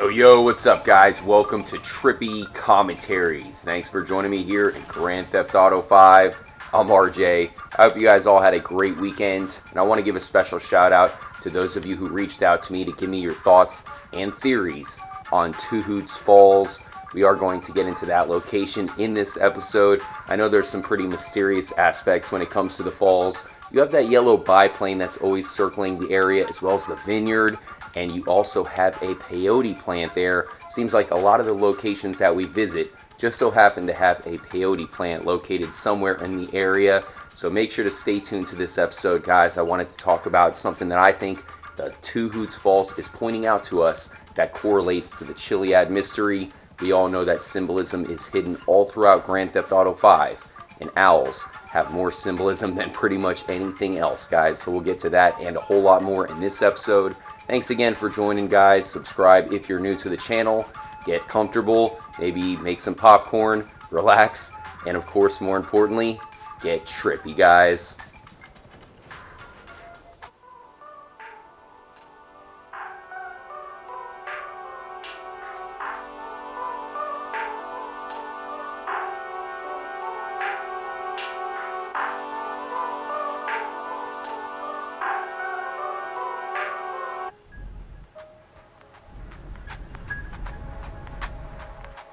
Yo, what's up, guys? Welcome to Trippy Commentaries. Thanks for joining me here in Grand Theft Auto 5. I'm RJ. I hope you guys all had a great weekend, and I want to give a special shout out to those of you who reached out to me to give me your thoughts and theories on Two Hoots Falls. We are going to get into that location in this episode. I know there's some pretty mysterious aspects when it comes to the falls. You have that yellow biplane that's always circling the area, as well as the vineyard, and you also have a peyote plant there. Seems like a lot of the locations that we visit just so happen to have a peyote plant located somewhere in the area. So make sure to stay tuned to this episode, guys. I wanted to talk about something that I think the Two Hoots Falls is pointing out to us that correlates to the Chiliad mystery. We all know that symbolism is hidden all throughout Grand Theft Auto 5, and owls have more symbolism than pretty much anything else, guys. So we'll get to that and a whole lot more in this episode. Thanks again for joining, guys. Subscribe if you're new to the channel. Get comfortable, maybe make some popcorn, relax, and of course, more importantly, get trippy, guys.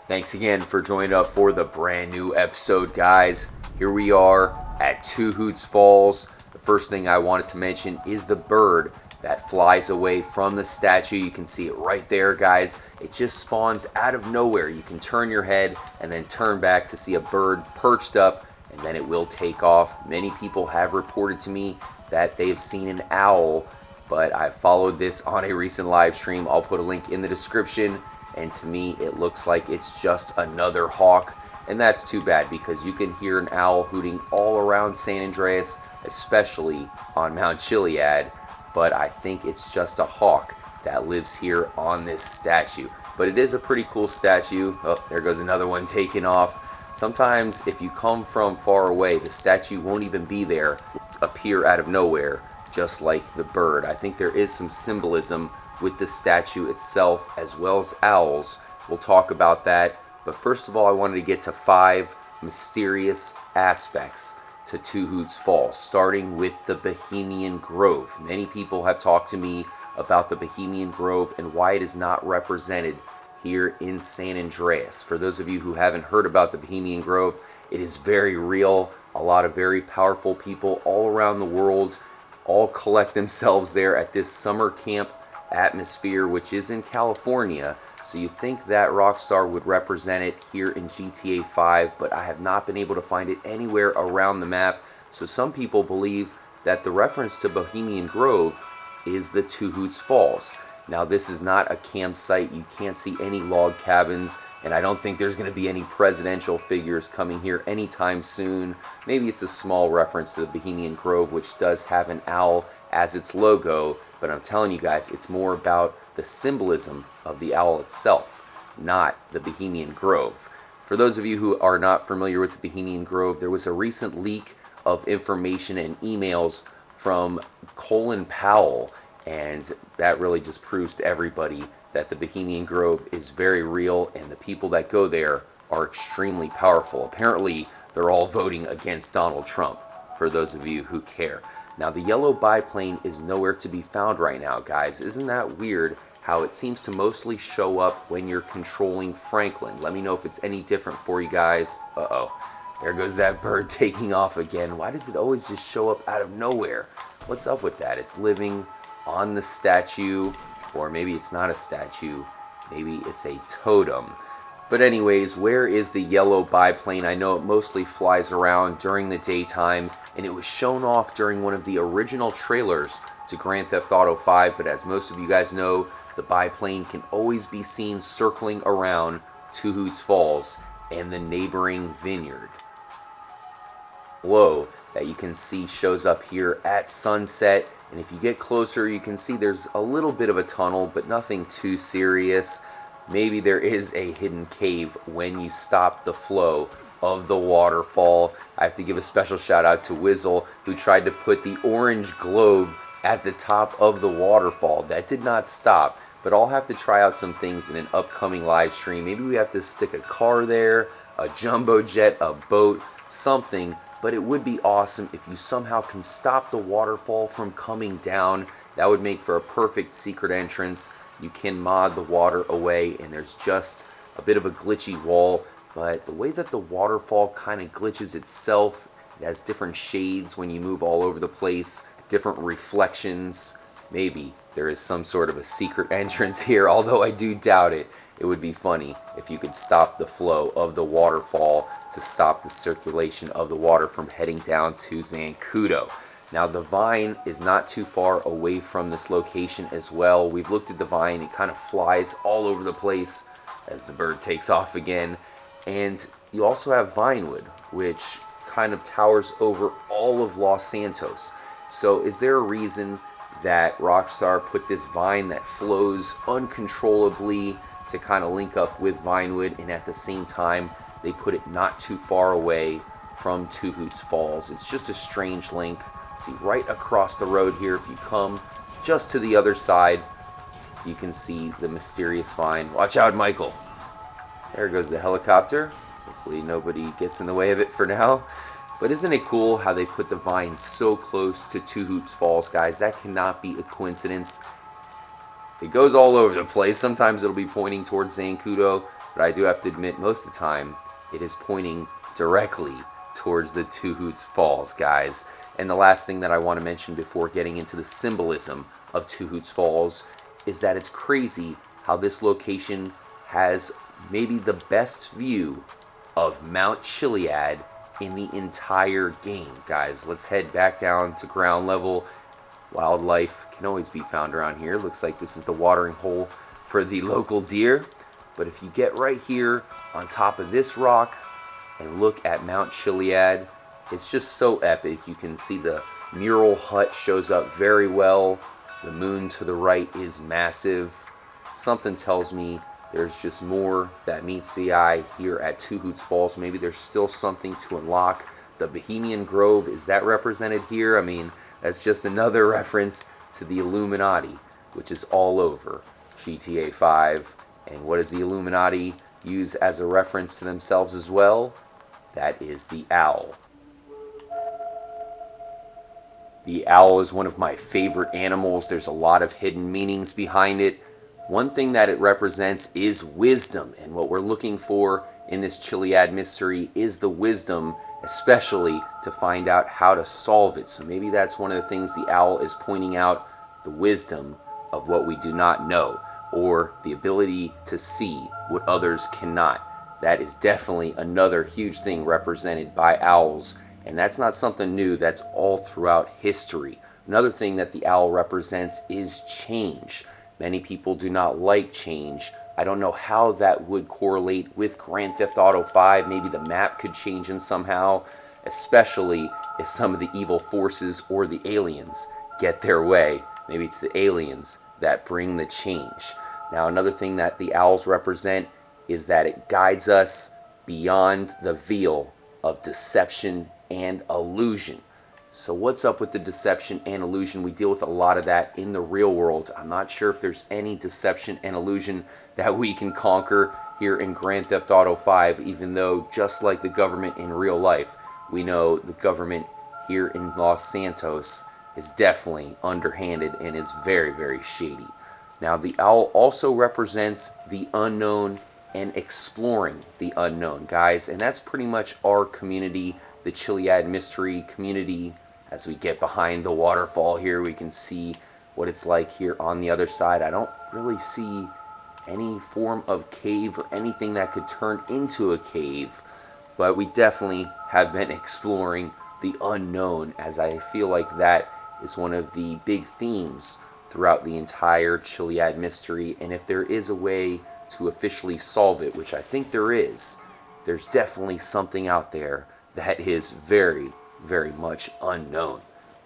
Thanks again for joining up for the brand new episode, guys. Here we are at Two Hoots Falls. The first thing I wanted to mention is the bird that flies away from the statue. You can see it right there, guys. It just spawns out of nowhere. You can turn your head and then turn back to see a bird perched up, and then it will take off. Many people have reported to me that they have seen an owl, but I followed this on a recent live stream. I'll put a link in the description. And to me, it looks like it's just another hawk. And that's too bad, because you can hear an owl hooting all around San Andreas, especially on Mount Chiliad. But I think it's just a hawk that lives here on this statue. But it is a pretty cool statue. Oh, there goes another one taking off. Sometimes if you come from far away, the statue won't even be there, appear out of nowhere, just like the bird. I think there is some symbolism with the statue itself, as well as owls. We'll talk about that. But first of all, I wanted to get to 5 mysterious aspects to Two Hoots Falls, starting with the Bohemian Grove. Many people have talked to me about the Bohemian Grove and why it is not represented here in San Andreas. For those of you who haven't heard about the Bohemian Grove, it is very real. A lot of very powerful people all around the world all collect themselves there at this summer camp atmosphere, which is in California. So you think that Rockstar would represent it here in GTA 5, but I have not been able to find it anywhere around the map. So some people believe that the reference to Bohemian Grove is the Two Hoots Falls. Now, this is not a campsite. You can't see any log cabins, and I don't think there's going to be any presidential figures coming here anytime soon. Maybe it's a small reference to the Bohemian Grove, which does have an owl as its logo, but I'm telling you guys, it's more about the symbolism of the owl itself, not the Bohemian Grove. For those of you who are not familiar with the Bohemian Grove, there was a recent leak of information and emails from Colin Powell, and that really just proves to everybody that the Bohemian Grove is very real, and the people that go there are extremely powerful. Apparently, they're all voting against Donald Trump, for those of you who care. Now, the yellow biplane is nowhere to be found right now, guys. Isn't that weird how it seems to mostly show up when you're controlling Franklin? Let me know if it's any different for you guys. Uh-oh. There goes that bird taking off again. Why does it always just show up out of nowhere? What's up with that? It's living on the statue, or maybe it's not a statue. Maybe it's a totem. But anyways, where is the yellow biplane? I know it mostly flies around during the daytime, and it was shown off during one of the original trailers to Grand Theft Auto 5, but as most of you guys know, the biplane can always be seen circling around Two Hoots Falls and the neighboring vineyard. Glow that you can see shows up here at sunset, and if you get closer, you can see there's a little bit of a tunnel, but nothing too serious. Maybe there is a hidden cave when you stop the flow of the waterfall. I have to give a special shout out to Wizzle, who tried to put the orange globe at the top of the waterfall. That did not stop. but I'll have to try out some things in an upcoming live stream. Maybe we have to stick a car there, a jumbo jet, a boat, something. But it would be awesome if you somehow can stop the waterfall from coming down. That would make for a perfect secret entrance. You can mod the water away, and there's just a bit of a glitchy wall. But the way that the waterfall kind of glitches itself, it has different shades when you move all over the place, different reflections. Maybe there is some sort of a secret entrance here, although I do doubt it. It would be funny if you could stop the flow of the waterfall to stop the circulation of the water from heading down to Zancudo. Now the vine is not too far away from this location as well. We've looked at the vine. It kind of flies all over the place as the bird takes off again. And you also have Vinewood, which kind of towers over all of Los Santos. So is there a reason that Rockstar put this vine that flows uncontrollably to kind of link up with Vinewood, and at the same time they put it not too far away from Two Hoots Falls? It's just a strange link. See, right across the road here, if you come just to the other side, you can see the mysterious vine. Watch out, Michael. There goes the helicopter. Hopefully nobody gets in the way of it for now. But isn't it cool how they put the vine so close to Two Hoots Falls, guys? That cannot be a coincidence. It goes all over the place. Sometimes it'll be pointing towards Zancudo, but I do have to admit, most of the time, it is pointing directly towards the Two Hoots Falls, guys. And the last thing that I want to mention before getting into the symbolism of Two Hoots Falls is that it's crazy how this location has maybe the best view of Mount Chiliad in the entire game, guys. Let's head back down to ground level. Wildlife can always be found around here. Looks like this is the watering hole for the local deer. But if you get right here on top of this rock and look at Mount Chiliad, it's just so epic. You can see the mural hut shows up very well. The moon to the right is massive. Something tells me there's just more that meets the eye here at Two Hoots Falls. Maybe there's still something to unlock. The Bohemian Grove, is that represented here? I mean, that's just another reference to the Illuminati, which is all over GTA 5. And what does the Illuminati use as a reference to themselves as well? That is the owl. The owl is one of my favorite animals. There's a lot of hidden meanings behind it. One thing that it represents is wisdom, and what we're looking for in this Chiliad mystery is the wisdom, especially to find out how to solve it. So maybe that's one of the things the owl is pointing out, the wisdom of what we do not know, or the ability to see what others cannot. That is definitely another huge thing represented by owls, and that's not something new. That's all throughout history. Another thing that the owl represents is change. Many people do not like change. I don't know how that would correlate with Grand Theft Auto 5. Maybe the map could change in somehow, especially if some of the evil forces or the aliens get their way. Maybe it's the aliens that bring the change. Now, another thing that the owls represent is that it guides us beyond the veil of deception and illusion. So what's up with the deception and illusion? We deal with a lot of that in the real world. I'm not sure if there's any deception and illusion that we can conquer here in Grand Theft Auto 5, even though just like the government in real life, we know the government here in Los Santos is definitely underhanded and is very, very shady. Now, the owl also represents the unknown and exploring the unknown, guys, and that's pretty much our community, the Chiliad mystery community. As we get behind the waterfall here, we can see what it's like here on the other side. I don't really see any form of cave or anything that could turn into a cave, but we definitely have been exploring the unknown, as I feel like that is one of the big themes throughout the entire Chiliad mystery. And if there is a way to officially solve it, which I think there is, there's definitely something out there that is very, very much unknown.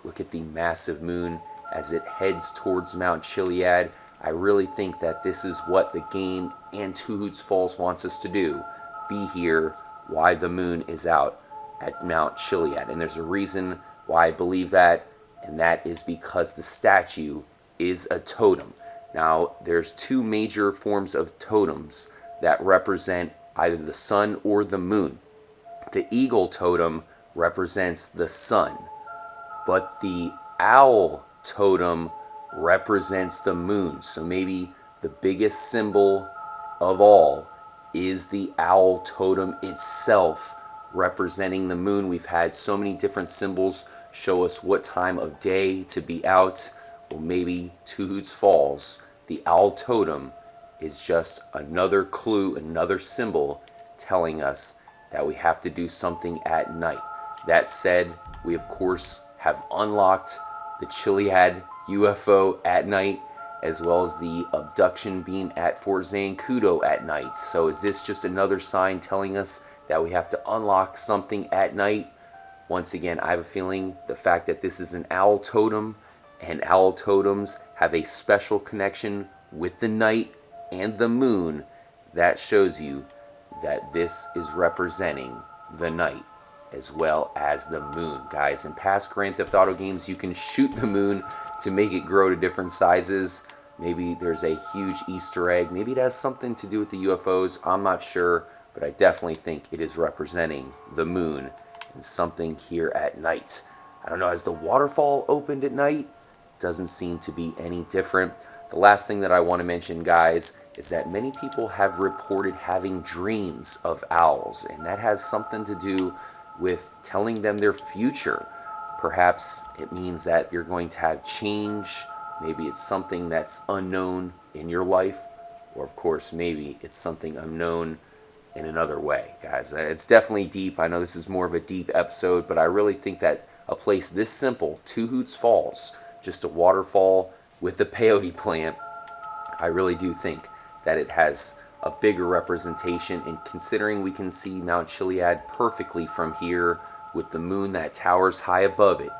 Look at the massive moon as it heads towards Mount Chiliad. I really think that this is what the game and Two Hoots Falls wants us to do. Be here while the moon is out at Mount Chiliad. And there's a reason why I believe that, and that is because the statue is a totem. Now, there's two major forms of totems that represent either the sun or the moon. The eagle totem represents the sun, but the owl totem represents the moon. So maybe the biggest symbol of all is the owl totem itself, representing the moon. We've had so many different symbols show us what time of day to be out. Well, maybe Two Hoots Falls, the owl totem, is just another clue, another symbol telling us that we have to do something at night. That said, we of course have unlocked the Chiliad UFO at night, as well as the abduction beam at Fort Zancudo at night. So is this just another sign telling us that we have to unlock something at night? Once again, I have a feeling the fact that this is an owl totem, and owl totems have a special connection with the night and the moon, that shows you that this is representing the night as well as the moon. Guys, in past Grand Theft Auto games, you can shoot the moon to make it grow to different sizes. Maybe there's a huge Easter egg. Maybe it has something to do with the UFOs. I'm not sure, but I definitely think it is representing the moon and something here at night. I don't know, has the waterfall opened at night? Doesn't seem to be any different. The last thing that I want to mention, guys, is that many people have reported having dreams of owls, and that has something to do with telling them their future. Perhaps it means that you're going to have change. Maybe it's something that's unknown in your life, or of course, maybe it's something unknown in another way. Guys, it's definitely deep. I know this is more of a deep episode, but I really think that a place this simple, Two Hoots Falls, just a waterfall with a peyote plant, I really do think that it has a bigger representation. And considering we can see Mount Chiliad perfectly from here with the moon that towers high above it,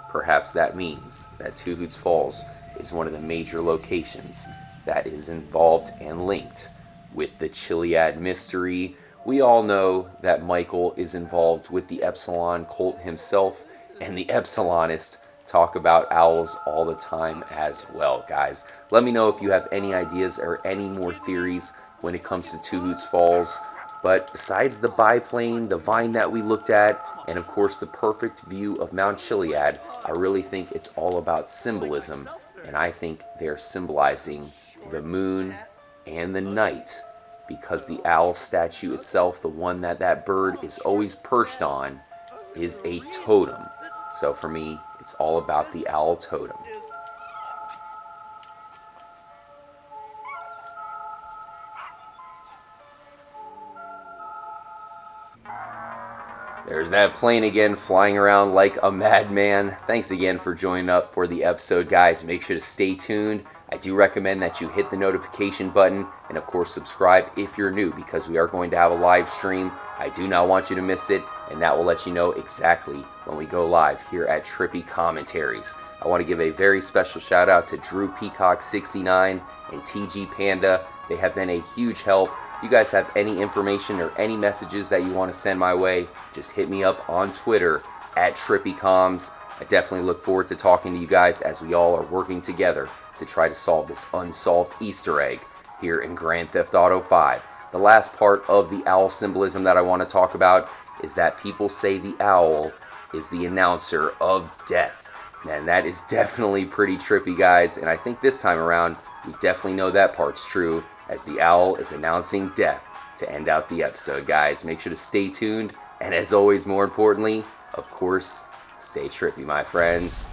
perhaps that means that Two Hoots Falls is one of the major locations that is involved and linked with the Chiliad mystery. We all know that Michael is involved with the Epsilon cult himself, and the Epsilonists talk about owls all the time as well. Guys, let me know if you have any ideas or any more theories when it comes to Two Hoots Falls. But besides the biplane, the vine that we looked at, and of course the perfect view of Mount Chiliad, I really think it's all about symbolism, and I think they're symbolizing the moon and the night, because the owl statue itself, the one that that bird is always perched on, is a totem. So for me, it's all about the owl totem. There's that plane again, flying around like a madman. Thanks again for joining up for the episode, guys. Make sure to stay tuned. I do recommend that you hit the notification button and of course subscribe if you're new, because we are going to have a live stream. I do not want you to miss it, and that will let you know exactly when we go live here at Trippy Commentaries. I want to give a very special shout out to Drew Peacock 69 and TG Panda. They have been a huge help. If you guys have any information or any messages that you want to send my way, just hit me up on Twitter at TrippyComs. I definitely look forward to talking to you guys as we all are working together to try to solve this unsolved Easter egg here in Grand Theft Auto 5. The last part of the owl symbolism that I want to talk about is that people say the owl is the announcer of death. Man, that is definitely pretty trippy, guys, and I think this time around we definitely know that part's true, as the owl is announcing death to end out the episode. Guys, make sure to stay tuned, and as always, more importantly, of course, stay trippy, my friends.